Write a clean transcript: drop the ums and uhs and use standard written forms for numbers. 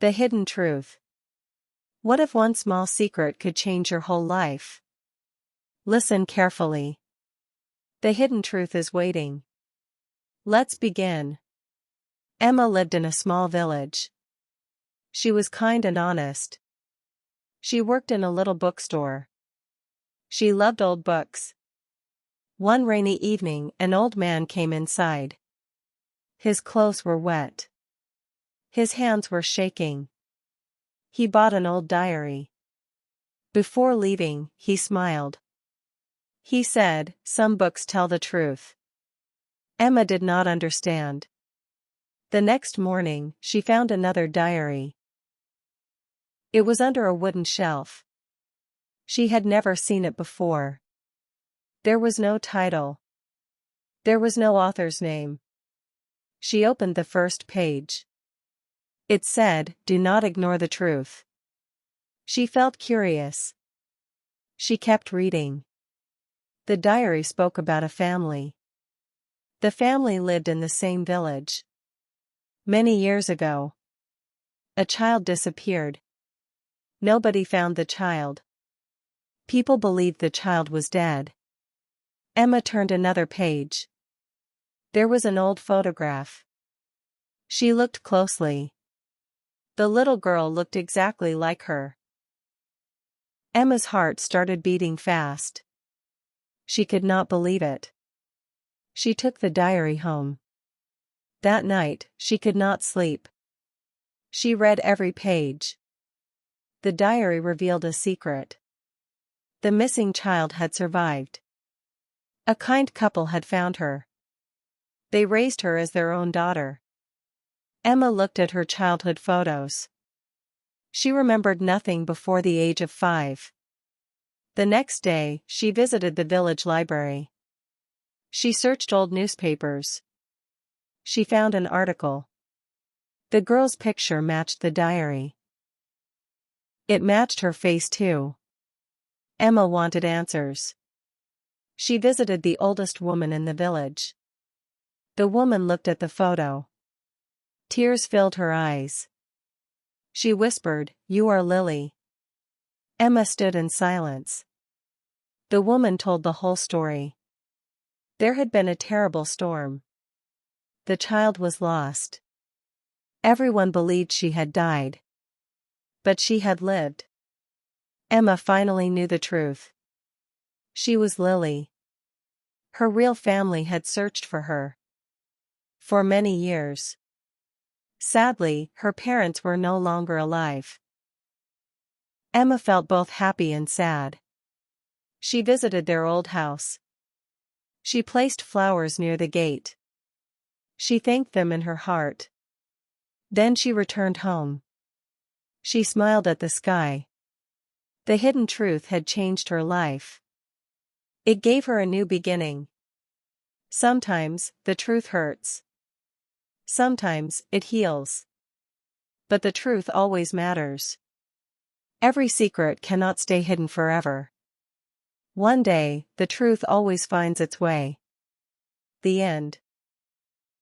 The hidden truth. What if one small secret could change your whole life? Listen carefully. The hidden truth is waiting. Let's begin. Emma lived in a small village. She was kind and honest. She worked in a little bookstore. She loved old books. One rainy evening, an old man came inside. His clothes were wet. His hands were shaking. He bought an old diary. Before leaving, he smiled. He said, "Some books tell the truth." Emma did not understand. The next morning, she found another diary. It was under a wooden shelf. She had never seen it before. There was no title. There was no author's name. She opened the first page. It said, "Do not ignore the truth." She felt curious. She kept reading. The diary spoke about a family. The family lived in the same village. Many years ago, a child disappeared. Nobody found the child. People believed the child was dead. Emma turned another page. There was an old photograph. She looked closely. The little girl looked exactly like her. Emma's heart started beating fast. She could not believe it. She took the diary home. That night, she could not sleep. She read every page. The diary revealed a secret. The missing child had survived. A kind couple had found her. They raised her as their own daughter. Emma looked at her childhood photos. She remembered nothing before the age of 5. The next day, she visited the village library. She searched old newspapers. She found an article. The girl's picture matched the diary. It matched her face too. Emma wanted answers. She visited the oldest woman in the village. The woman looked at the photo. Tears filled her eyes. She whispered, "You are Lily." Emma stood in silence. The woman told the whole story. There had been a terrible storm. The child was lost. Everyone believed she had died. But she had lived. Emma finally knew the truth. She was Lily. Her real family had searched for her. For many years. Sadly, her parents were no longer alive. Emma felt both happy and sad. She visited their old house. She placed flowers near the gate. She thanked them in her heart. Then she returned home. She smiled at the sky. The hidden truth had changed her life. It gave her a new beginning. Sometimes, the truth hurts. Sometimes, it heals. But the truth always matters. Every secret cannot stay hidden forever. One day, the truth always finds its way. The end.